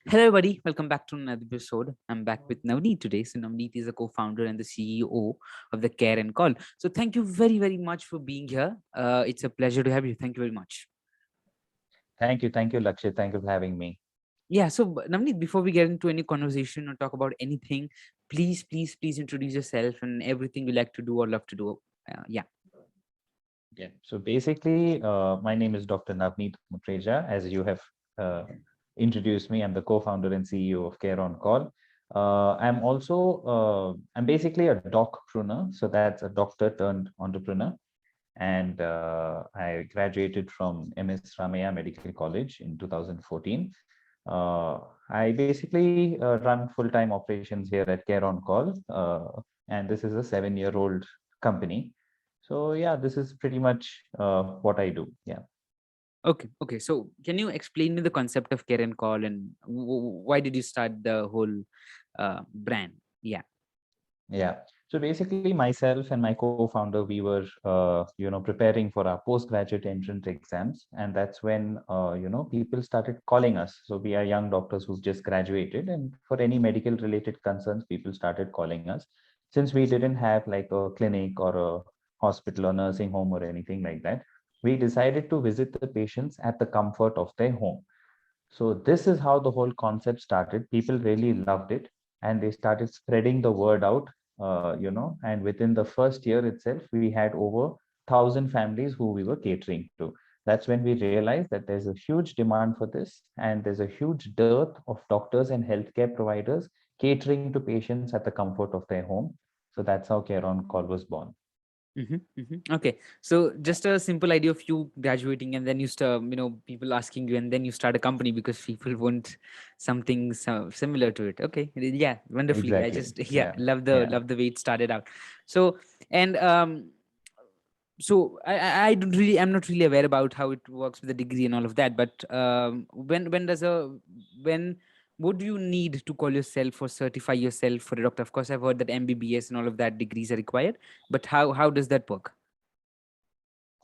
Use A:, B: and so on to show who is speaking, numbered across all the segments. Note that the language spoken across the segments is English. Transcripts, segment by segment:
A: Hello, everybody. Welcome back to another episode. I'm back with Navneet today. So, Navneet is the co founder and the CEO of the Care and Call. So, thank you very, very much for being here. It's a pleasure to have you. Thank you very much.
B: Thank you, Lakshit. Thank you for having me.
A: Yeah. So, Navneet, before we get into any conversation or talk about anything, please introduce yourself and everything you like to do or love to do. Yeah.
B: Yeah. So basically, my name is Dr. Navneet Mutreja. As you have uh, introduced me, I'm the co-founder and CEO of Care on Call. I'm basically a docpreneur. So that's a doctor turned entrepreneur. And I graduated from MS Ramaya Medical College in 2014. Uh, I basically run full-time operations here at Care on Call, and this is a 7-year-old company. So yeah, this is pretty much what I do. Yeah.
A: Okay. Okay. So, can you explain me the concept of Care and Call and why did you start the whole brand? Yeah.
B: Yeah. So basically, myself and my co-founder, we were, preparing for our postgraduate entrance exams, and that's when, people started calling us. So we are young doctors who've just graduated, and for any medical-related concerns, people started calling us. Since we didn't have like a clinic or a hospital or nursing home or anything like that, we decided to visit the patients at the comfort of their home. So this is how the whole concept started. People really loved it, and they started spreading the word out. And within the first year itself, we had over 1,000 families who we were catering to. That's when we realized that there's a huge demand for this, and there's a huge dearth of doctors and healthcare providers catering to patients at the comfort of their home. So that's how Care on Call was born.
A: Okay, so just a simple idea of you graduating and then you start, people asking you, and then you start a company because people want something similar to it. Okay, yeah, wonderfully. I
B: Exactly.
A: just yeah
B: Yeah. Yeah.
A: love the way it started out. So and I don't really, I'm not really aware about how it works with the degree and all of that. But when would you need to call yourself or certify yourself for a doctor? Of course, I've heard that MBBS and all of that degrees are required, but how does that work?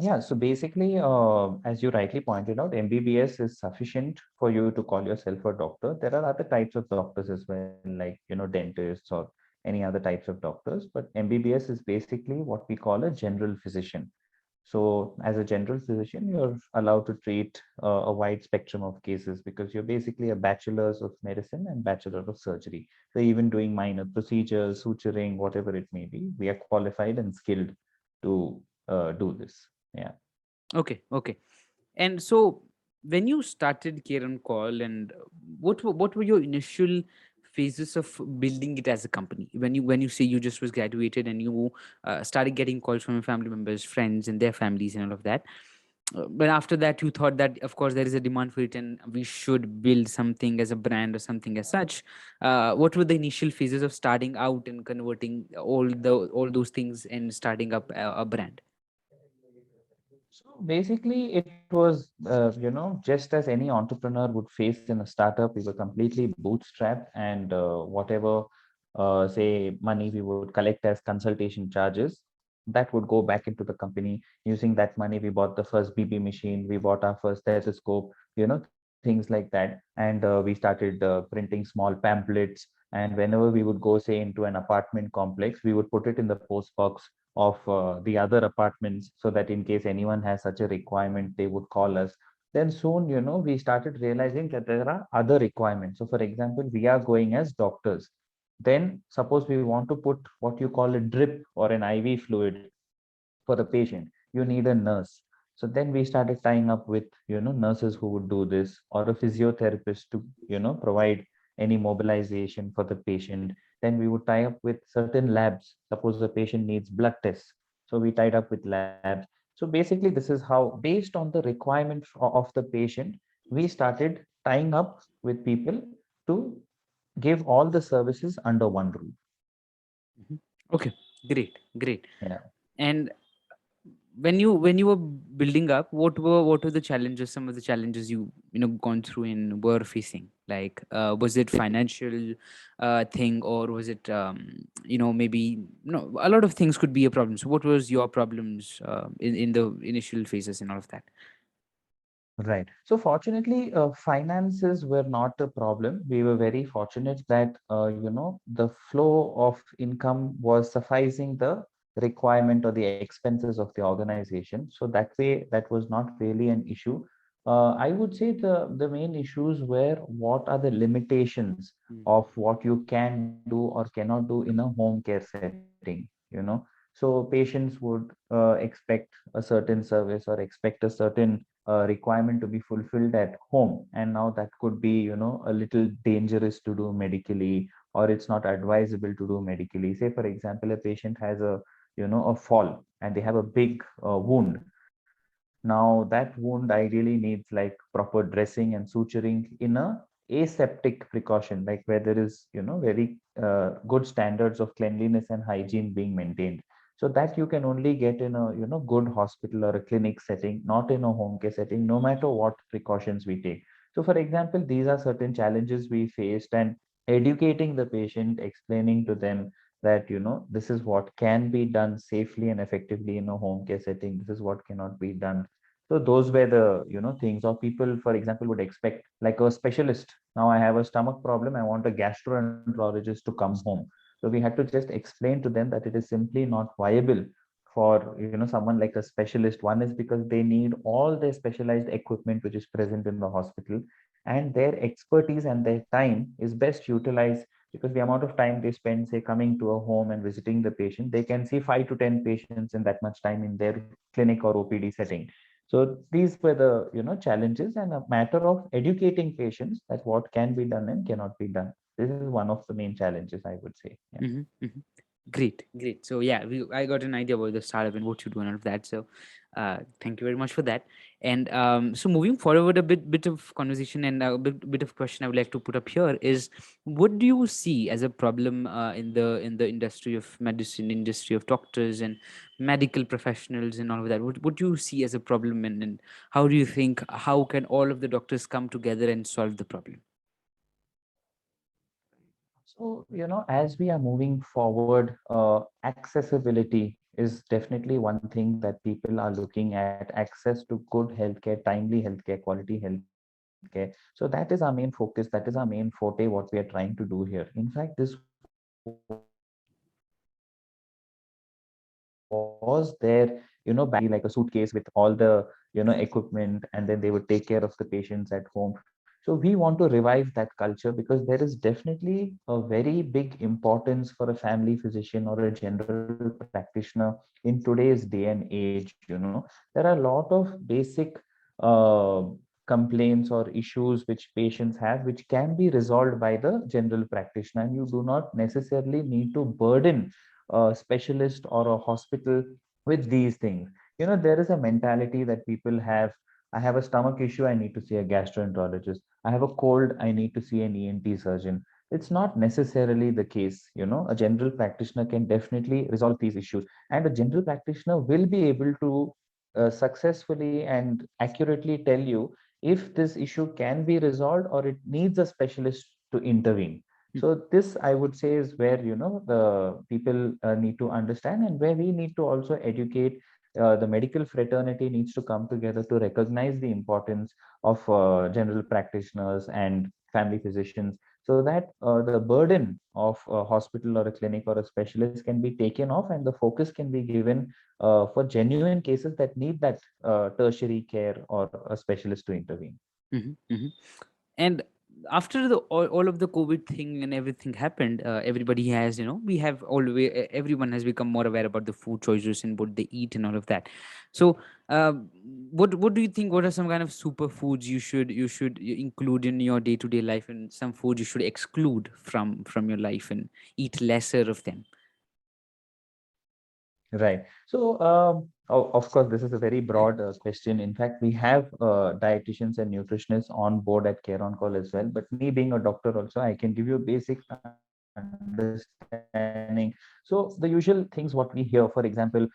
B: Yeah, so basically, as you rightly pointed out, MBBS is sufficient for you to call yourself a doctor. There are other types of doctors as well, like, dentists or any other types of doctors. But MBBS is basically what we call a general physician. So, as a general physician, you're allowed to treat a wide spectrum of cases because you're basically a bachelor's of medicine and bachelor of surgery. So, even doing minor procedures, suturing, whatever it may be, we are qualified and skilled to do this. Yeah.
A: Okay, okay. And so when you started Care on Call, and what were your initial phases of building it as a company? When you say you just was graduated and you started getting calls from your family members, friends, and their families and all of that. But after that, you thought that of course there is a demand for it, and we should build something as a brand or something as such. What were the initial phases of starting out and converting all those things and starting up a brand?
B: So basically, it was, just as any entrepreneur would face in a startup, we were completely bootstrapped, and whatever, say, money we would collect as consultation charges, that would go back into the company. Using that money, we bought the first BB machine, we bought our first stethoscope, things like that. And we started printing small pamphlets. And whenever we would go, say, into an apartment complex, we would put it in the post box of the other apartments so that in case anyone has such a requirement, they would call us. Then soon, we started realizing that there are other requirements. So, for example, we are going as doctors. Then, suppose we want to put what you call a drip or an IV fluid for the patient, you need a nurse. So then we started tying up with nurses who would do this, or a physiotherapist to provide any mobilization for the patient. Then we would tie up with certain labs. Suppose the patient needs blood tests, so we tied up with labs. So basically, this is how, based on the requirement of the patient, we started tying up with people to give all the services under one roof.
A: Mhm. Okay, great, great.
B: Yeah.
A: And when you were building up, what were the challenges, some of the challenges gone through and were facing? Like, was it financial thing, or was it maybe a lot of things could be a problem. So what was your problems in the initial phases and all of that?
B: Right. So fortunately, finances were not a problem. We were very fortunate that the flow of income was sufficing the requirement or the expenses of the organization. So that way, that was not really an issue. I would say the main issues were what are the limitations
A: Mm,
B: of what you can do or cannot do in a home care setting. So patients would expect a certain service or expect a certain requirement to be fulfilled at home, and now that could be a little dangerous to do medically, or it's not advisable to do medically. Say for example, a patient has a fall and they have a big wound. Now that wound ideally needs like proper dressing and suturing in a aseptic precaution, like where there is very good standards of cleanliness and hygiene being maintained. So that you can only get in a good hospital or a clinic setting, not in a home care setting, no matter what precautions we take. So for example, these are certain challenges we faced, and educating the patient, explaining to them that this is what can be done safely and effectively in a home care setting, this is what cannot be done. So those were the things. Or people, for example, would expect like a specialist. Now I have a stomach problem, I want a gastroenterologist to come home. So we had to just explain to them that it is simply not viable for someone like a specialist. One is because they need all their specialized equipment which is present in the hospital, and their expertise and their time is best utilized, because the amount of time they spend, say, coming to a home and visiting the patient, they can see 5 to 10 patients in that much time in their clinic or OPD setting. So these were the challenges, and a matter of educating patients that what can be done and cannot be done. This is one of the main challenges, I would say. Yeah.
A: mhm, mhm. Great, great. So yeah, I got an idea about the startup and what you do and all of that. So thank you very much for that. And so moving forward, a bit of conversation and a bit of question I would like to put up here is, what do you see as a problem in the industry of medicine, industry of doctors and medical professionals and all of that? What do you see as a problem, and how do you think, how can all of the doctors come together and solve the problem?
B: So, as we are moving forward, accessibility is definitely one thing that people are looking at: access to good healthcare, timely healthcare, quality healthcare. So that is our main focus. That is our main forte, what we are trying to do here. In fact, this was there, back in the days when doctors used to carry like a suitcase with all the, equipment, and then they would take care of the patients at home. So we want to revive that culture, because there is definitely a very big importance for a family physician or a general practitioner in today's day and age. There are a lot of basic complaints or issues which patients have, which can be resolved by the general practitioner, and you do not necessarily need to burden a specialist or a hospital with these things. There is a mentality that people have: I have a stomach issue, I need to see a gastroenterologist. I have a cold, I need to see an ENT surgeon. It's not necessarily the case. A general practitioner can definitely resolve these issues, and a general practitioner will be able to successfully and accurately tell you if this issue can be resolved or it needs a specialist to intervene. So this, I would say, is where the people need to understand, and where we need to also educate. The medical fraternity needs to come together to recognize the importance of general practitioners and family physicians, so that the burden of a hospital or a clinic or a specialist can be taken off, and the focus can be given for genuine cases that need that tertiary care or a specialist to intervene.
A: Mhm, mhm. And after all of the COVID thing and everything happened, everybody has, we have always, everyone has become more aware about the food choices and what they eat and all of that. So uh, what do you think, what are some kind of superfoods you should include in your day-to-day life, and some food you should exclude from your life and eat lesser of them?
B: Right. So, of course, this is a very broad question. In fact, we have dietitians and nutritionists on board at Care on Call as well. But me being a doctor also, I can give you a basic understanding. So the usual things what we hear, for example,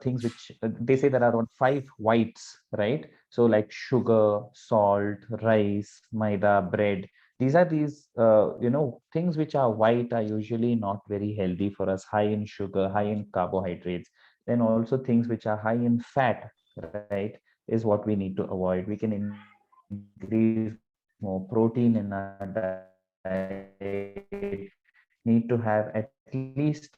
B: things which they say there are around five whites, right? So like sugar, salt, rice, maida, bread. These are things which are white are usually not very healthy for us, high in sugar, high in carbohydrates. Then also things which are high in fat, right? is what we need to avoid. We can increase more protein in our diet, need to have at least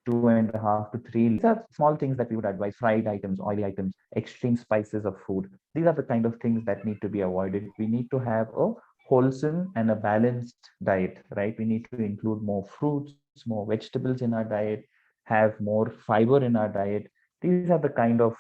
B: 2.5 to 3 liters of water. These are small things that we would advise: fried items, oily items, extreme spices of food. These are the kind of things that need to be avoided. We need to have a wholesome and a balanced diet, right? We need to include more fruits, more vegetables in our diet, have more fiber in our diet. These are the kind of,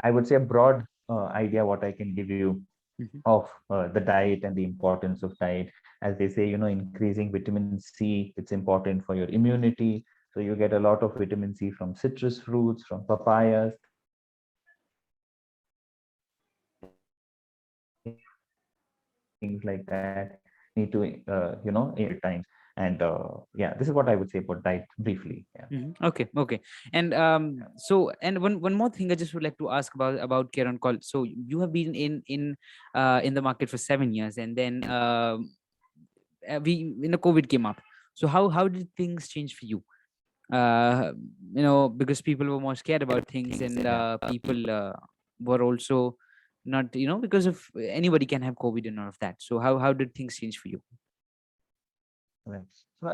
B: I would say, a broad idea what I can give you
A: Mhm.
B: of the diet and the importance of diet. As they say, increasing vitamin C, it's important for your immunity. So you get a lot of vitamin C from citrus fruits, from papayas, things like that. Need to include times. And yeah, this is what I would say about diet briefly. Yeah.
A: Mhm. Okay, okay. And so and one more thing I just would like to ask about Care on Call. So you have been in the market for 7 years, and then we the COVID came up. So how did things change for you? uh because people were more scared about things, and people were also not, because of anybody can have COVID and all of that. So how did things change for you?
B: Right. So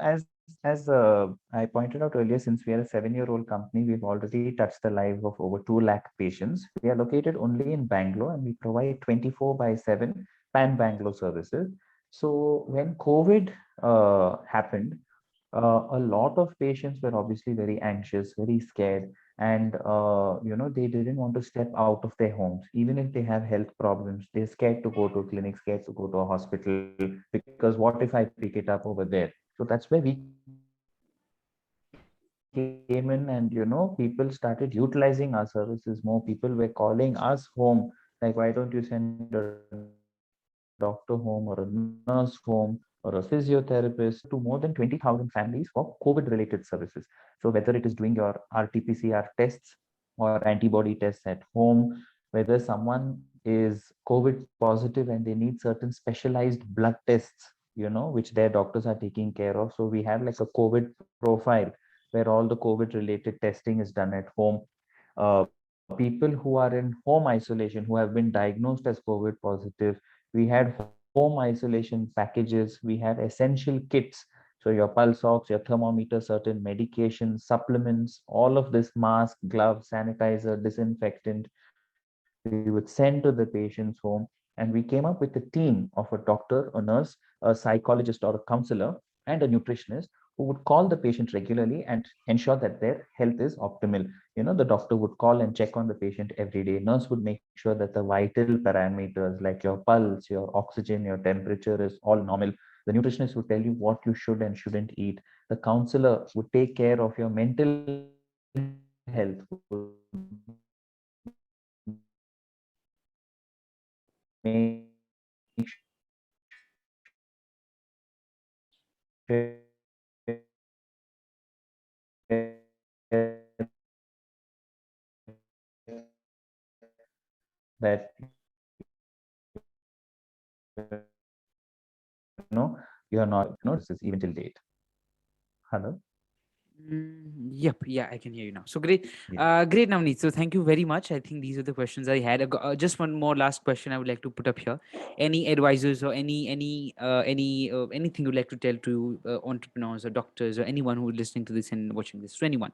B: as I pointed out earlier, since we are a 7-year-old company, we've already touched the lives of over 2 lakh patients. We are located only in Bangalore, and we provide 24 by 7 pan Bangalore services. So when COVID happened, a lot of patients were obviously very anxious, very scared, and they didn't want to step out of their homes. Even if they have health problems, they're scared to go to a clinic, scared to go to a hospital, because what if I pick it up over there? So that's where we came in, and people started utilizing our services more. People were calling us home, like, why don't you send a doctor home or a nurse home or a physiotherapist? We have reached out to more than 20,000 families for COVID related services. So whether it is doing your RT-PCR tests or antibody tests at home, whether someone is COVID positive and they need certain specialized blood tests, which their doctors are taking care of. So we have like a COVID profile where all the COVID related testing is done at home. People who are in home isolation who have been diagnosed as COVID positive, we had home isolation packages, we had essential kits. So your pulse ox, your thermometer, certain medications, supplements, all of this: mask, gloves, sanitizer, disinfectant, we would send to the patient's home. And we came up with a team of a doctor, a nurse, a psychologist or a counselor, and a nutritionist who would call the patient regularly and ensure that their health is optimal. The doctor would call and check on the patient every day. Nurse would make sure that the vital parameters like your pulse, your oxygen, your temperature is all normal. The nutritionist would tell you what you should and shouldn't eat. The counselor would take care of your mental health, would make sure that you are happy, would make sure that you are healthy, would make sure that you are even till date. Hello.
A: Yep, yeah, I can hear you now. So great,
B: Yeah.
A: great, Navneet. So thank you very much. I think these are the questions I had. Just one more last question I would like to put up here. Any advisors or anything you'd like to tell to entrepreneurs or doctors or anyone who is listening to this and watching this? To anyone,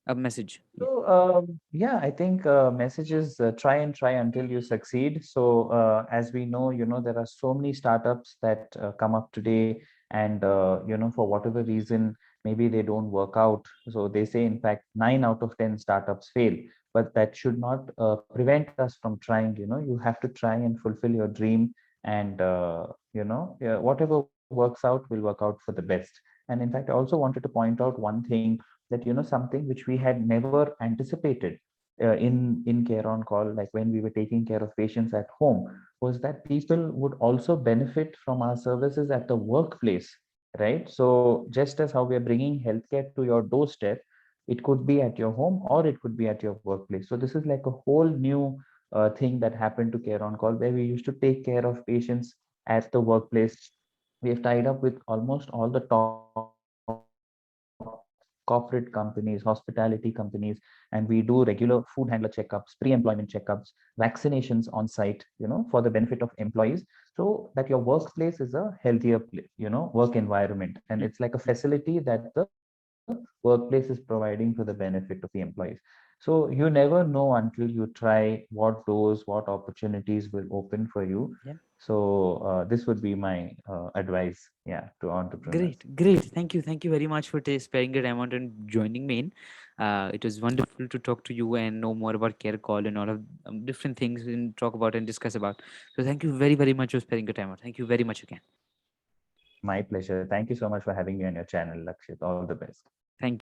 A: a message. Yeah.
B: So, yeah, I think message is try until you succeed. So, as we know, there are so many startups that come up today, and for whatever reason, maybe they don't work out. So they say, in fact, 9 out of 10 startups fail, but that should not prevent us from trying. You have to try and fulfill your dream, and yeah, whatever works out will work out for the best. And in fact, I also wanted to point out one thing, that something which we had never anticipated in care on call, like when we were taking care of patients at home, was that people would also benefit from our services at the workplace, right? So just as how we are bringing healthcare to your doorstep, it could be at your home or it could be at your workplace. So this is like a whole new thing that happened to care on call, where we used to take care of patients at the workplace. We have tied up with almost all the top 3 hospitals in India, corporate companies, hospitality companies, and we do regular food handler checkups, pre-employment checkups, vaccinations on site, for the benefit of employees, so that your workplace is a healthier work environment, and it's like a facility that the workplace is providing for the benefit of the employees. So you never know until you try what doors, what opportunities will open for you.
A: Yeah.
B: So this would be my advice, yeah, to entrepreneurs.
A: Great, great. Thank you very much for sparing your time out and joining me in. It was wonderful to talk to you and know more about Care Call and all of different things and talk about and discuss about. So thank you very, very much for sparing your time out. Thank you very much again.
B: My pleasure. Thank you so much for having me on your channel, Lakshit. All the best.
A: Thank